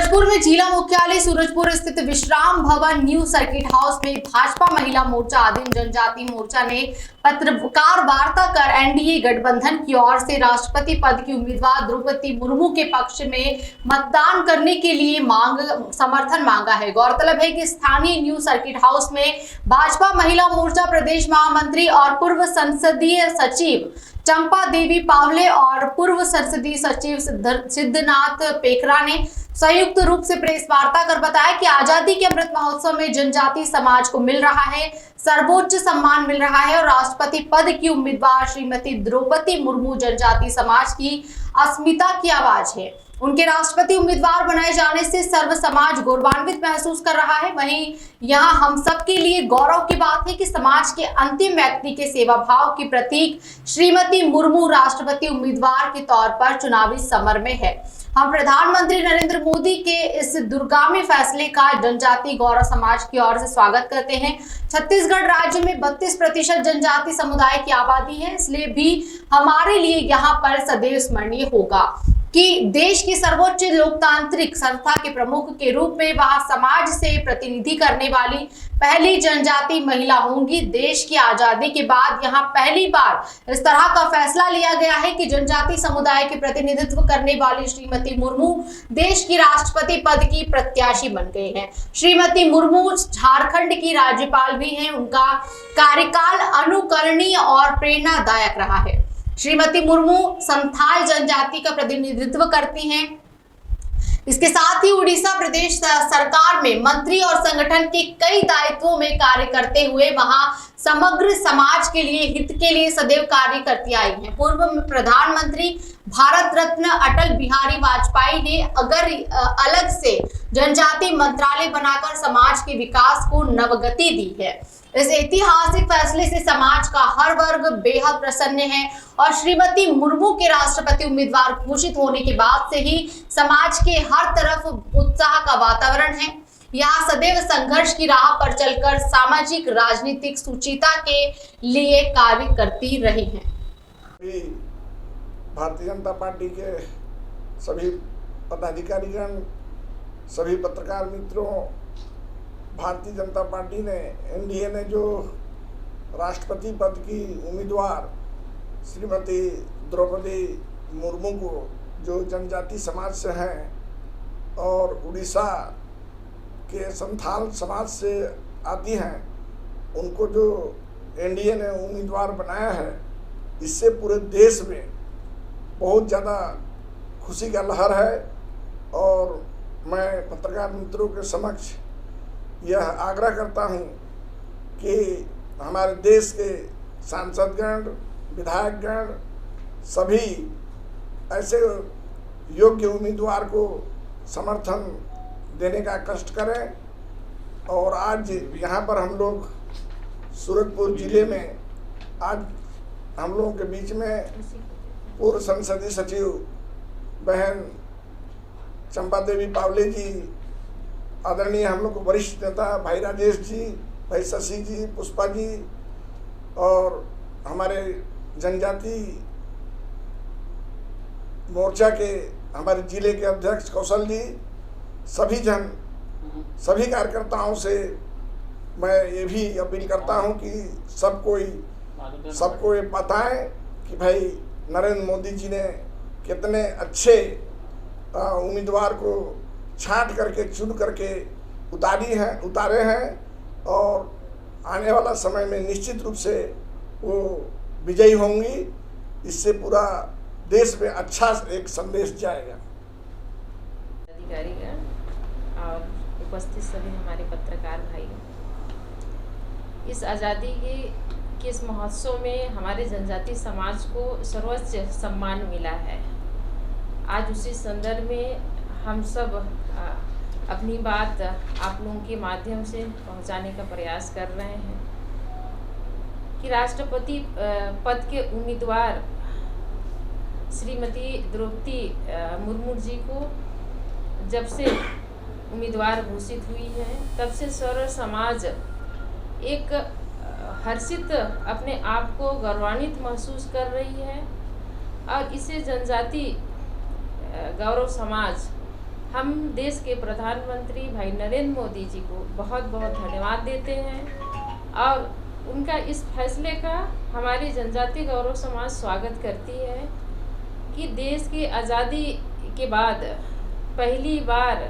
सूरजपुर में जिला मुख्यालय सूरजपुर स्थित विश्राम भवन न्यू सर्किट हाउस में भाजपा महिला मोर्चा आदिम जनजाति मोर्चा ने पत्रकार वार्ता कर एनडीए गठबंधन की ओर से राष्ट्रपति पद की उम्मीदवार द्रौपदी मुर्मू के पक्ष में मतदान करने के लिए समर्थन मांगा है। गौरतलब है कि स्थानीय न्यू सर्किट हाउस में भाजपा महिला मोर्चा प्रदेश महामंत्री और पूर्व संसदीय सचिव चंपा देवी पावले और पूर्व संसदीय सचिव सिद्धनाथ पेखरा ने संयुक्त रूप से प्रेस वार्ता कर बताया कि आजादी के अमृत महोत्सव में जनजाति समाज को मिल रहा है सर्वोच्च सम्मान मिल रहा है और राष्ट्रपति पद की उम्मीदवार श्रीमती द्रौपदी मुर्मू जनजाति समाज की अस्मिता की आवाज है। उनके राष्ट्रपति उम्मीदवार बनाए जाने से सर्व समाज गौरवान्वित महसूस कर रहा है। वहीं यहाँ हम सबके लिए गौरव की बात है कि समाज के अंतिम व्यक्ति के सेवा भाव की प्रतीक श्रीमती मुर्मू राष्ट्रपति उम्मीदवार के तौर पर चुनावी समर में है। हम प्रधानमंत्री नरेंद्र मोदी के इस दूरगामी फैसले का जनजाति गौरव समाज की ओर से स्वागत करते हैं। छत्तीसगढ़ राज्य में 32% जनजाति समुदाय की आबादी है, इसलिए भी हमारे लिए यहाँ पर सदैव स्मरणीय होगा कि देश की सर्वोच्च लोकतांत्रिक संस्था के प्रमुख के रूप में वह समाज से प्रतिनिधि करने वाली पहली जनजाति महिला होंगी। देश की आजादी के बाद यहाँ पहली बार इस तरह का फैसला लिया गया है कि जनजाति समुदाय के प्रतिनिधित्व करने वाली श्रीमती मुर्मू देश की राष्ट्रपति पद की प्रत्याशी बन गई हैं। श्रीमती मुर्मू झारखंड की राज्यपाल भी हैं। उनका कार्यकाल अनुकरणीय और प्रेरणादायक रहा है। श्रीमती मुर्मू संथाल जनजाति का प्रतिनिधित्व करती हैं। इसके साथ ही उड़ीसा प्रदेश सरकार में मंत्री और संगठन के कई दायित्वों में कार्य करते हुए वहां समग्र समाज के लिए हित के लिए सदैव कार्य करती आई हैं। पूर्व प्रधानमंत्री भारत रत्न अटल बिहारी वाजपेयी ने अलग से जनजाति मंत्रालय बनाकर समाज के विकास को नवगति दी है। इस ऐतिहासिक फैसले से समाज का हर वर्ग बेहद प्रसन्न है और श्रीमती मुर्मू के राष्ट्रपति उम्मीदवार घोषित होने के बाद से ही समाज के हर तरफ उत्साह का वातावरण है। यहाँ सदैव संघर्ष की राह पर चलकर सामाजिक राजनीतिक सुचिता के लिए कार्य करती रही हैं। भारतीय जनता पार्टी के सभी पदाधिकारीगण, सभी पत्रकार मित्रों, भारतीय जनता पार्टी ने एनडीए ने जो राष्ट्रपति पद की उम्मीदवार श्रीमती द्रौपदी मुर्मू को जो जनजाति समाज से हैं और उड़ीसा के संथाल समाज से आती हैं, उनको जो एनडीए ने उम्मीदवार बनाया है, इससे पूरे देश में बहुत ज़्यादा खुशी का लहर है। और मैं पत्रकार मित्रों के समक्ष यह आग्रह करता हूं कि हमारे देश के सांसदगण, विधायकगण सभी ऐसे योग्य उम्मीदवार को समर्थन देने का कष्ट करें। और आज यहाँ पर हम लोग सूरजपुर जिले में आज हम लोगों के बीच में पूर्व संसदीय सचिव बहन चंपा देवी पावले जी, आदरणीय हम लोग वरिष्ठ नेता भाई राजेश जी, भाई शशि जी, पुष्पा जी और हमारे जनजाति मोर्चा के हमारे जिले के अध्यक्ष कौशल जी, सभी कार्यकर्ताओं से मैं ये भी अपील करता हूं कि सबको ये बताएं कि भाई नरेंद्र मोदी जी ने कितने अच्छे उम्मीदवार को छांट करके चुन करके उतारे हैं और आने वाला समय में निश्चित रूप से वो विजयी होंगी। इससे पूरा देश में अच्छा एक संदेश जाएगा। अधिकारीगण और उपस्थित सभी हमारे पत्रकार भाई, इस आज़ादी के इस महोत्सव में हमारे जनजाति समाज को सर्वोच्च सम्मान मिला है। आज उसी संदर्भ में हम सब अपनी बात आप लोगों के माध्यम से पहुंचाने का प्रयास कर रहे हैं कि राष्ट्रपति पद के उम्मीदवार श्रीमती द्रौपदी मुर्मू जी को जब से उम्मीदवार घोषित हुई है, तब से सर्व समाज एक हर्षित अपने आप को गौरवान्वित महसूस कर रही है और इसे जनजाति गौरव समाज हम देश के प्रधानमंत्री भाई नरेंद्र मोदी जी को बहुत बहुत धन्यवाद देते हैं और उनका इस फैसले का हमारी जनजातीय गौरव समाज स्वागत करती है कि देश की आज़ादी के बाद पहली बार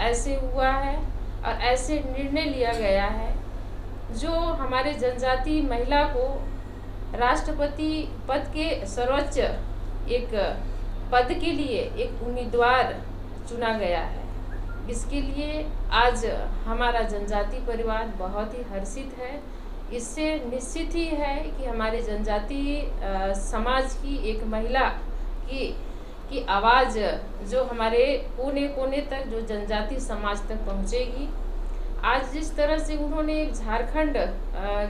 ऐसे हुआ है और ऐसे निर्णय लिया गया है जो हमारे जनजाति महिला को राष्ट्रपति पद के सर्वोच्च एक पद के लिए एक उम्मीदवार चुना गया है। इसके लिए आज हमारा जनजाति परिवार बहुत ही हर्षित है। इससे निश्चित ही है कि हमारे जनजाति समाज की एक महिला की आवाज़ जो हमारे कोने कोने तक जो जनजाति समाज तक पहुंचेगी। आज जिस तरह से उन्होंने झारखंड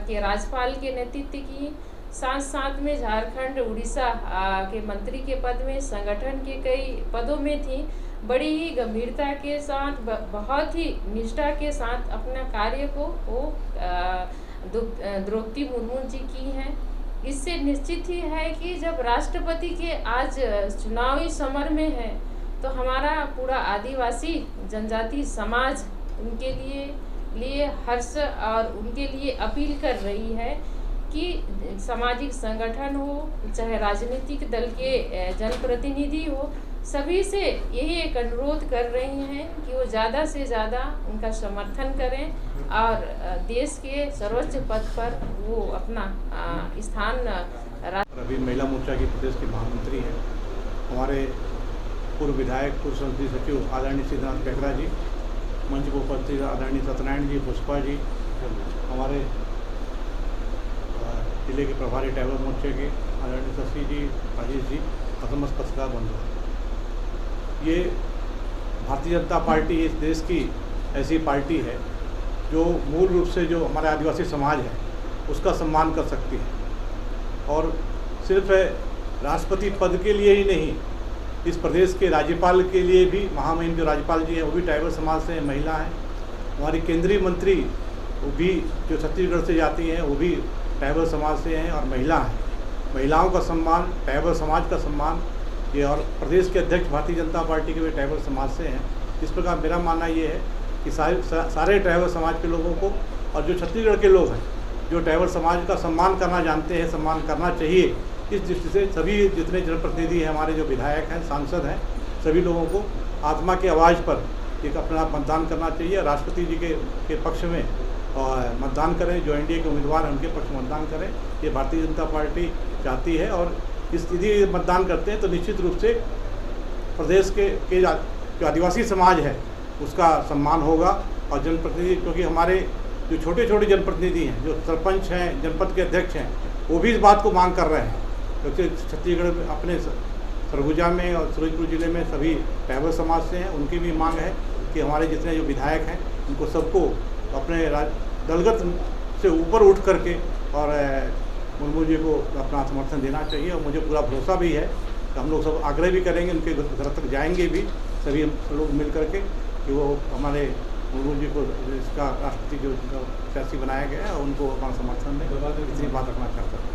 के राज्यपाल के नेतृत्व की, साथ साथ में झारखंड उड़ीसा के मंत्री के पद में, संगठन के कई पदों में थी, बड़ी ही गंभीरता के साथ, बहुत ही निष्ठा के साथ अपना कार्य को वो द्रौपदी मुर्मू जी की हैं। इससे निश्चित ही है कि जब राष्ट्रपति के आज चुनावी समर में है तो हमारा पूरा आदिवासी जनजाति समाज उनके लिए हर्ष और उनके लिए अपील कर रही है कि सामाजिक संगठन हो चाहे राजनीतिक दल के जनप्रतिनिधि हो, सभी से यही एक अनुरोध कर रही हैं कि वो ज़्यादा से ज़्यादा उनका समर्थन करें और देश के सर्वोच्च पद पर वो अपना स्थान। अभी महिला मोर्चा की प्रदेश की महामंत्री हैं हमारे पूर्व विधायक, पूर्व संसदीय सचिव आदरणीय सिद्धार्थ पेकरा जी, मंच पर उपस्थित आदरणीय सत्यनारायण जी, पुष्पा जी, हमारे जिले के प्रभारी ट्राइबल मोर्चे के आदरणीय शशि जी, राजेश जी और समस्त पत्रकार बंधु। ये भारतीय जनता पार्टी इस देश की ऐसी पार्टी है जो मूल रूप से जो हमारे आदिवासी समाज है उसका सम्मान कर सकती है और सिर्फ राष्ट्रपति पद के लिए ही नहीं, इस प्रदेश के राज्यपाल के लिए भी, महामहिम जो राज्यपाल जी हैं वो भी ट्राइबल समाज से महिला हैं। हमारी केंद्रीय मंत्री वो भी जो छत्तीसगढ़ से जाती हैं वो भी ट्राइबल समाज से हैं और महिला हैं। महिलाओं का सम्मान, ट्राइबल समाज का सम्मान ये, और प्रदेश के अध्यक्ष भारतीय जनता पार्टी के भी ट्राइबल समाज से हैं। इस प्रकार मेरा मानना ये है कि सारे ट्राइबल समाज के लोगों को और जो छत्तीसगढ़ के लोग हैं जो ट्राइबल समाज का सम्मान करना जानते हैं, सम्मान करना चाहिए, इस दृष्टि से सभी जितने जनप्रतिनिधि हैं, हमारे जो विधायक हैं, सांसद हैं, सभी लोगों को आत्मा की आवाज़ पर एक अपना मतदान करना चाहिए। राष्ट्रपति जी के पक्ष में और मतदान करें, जो एनडीए के उम्मीदवार हैं उनके पक्ष में मतदान करें, ये भारतीय जनता पार्टी चाहती है। और इस यदि मतदान करते हैं तो निश्चित रूप से प्रदेश के जो आदिवासी समाज है उसका सम्मान होगा और जनप्रतिनिधि, क्योंकि हमारे जो छोटे छोटे जनप्रतिनिधि हैं, जो सरपंच हैं, जनपद के अध्यक्ष हैं, वो भी इस बात को मांग कर रहे हैं, क्योंकि छत्तीसगढ़ में अपने सरगुजा में और सूरजपुर जिले में सभी ट्राइबल समाज से हैं। उनकी भी मांग है कि हमारे जितने जो विधायक हैं उनको सबको अपने दलगत से ऊपर उठ करके और मुर्मू जी को अपना समर्थन देना चाहिए। और मुझे पूरा भरोसा भी है कि हम लोग सब आग्रह भी करेंगे, उनके घर तक जाएंगे भी सभी हम लोग मिल करके कि वो हमारे मुर्मू जी को इसका राष्ट्रपति जो सियासी बनाया गया है उनको अपना समर्थन दें। इतनी बात रखना चाहता हूँ।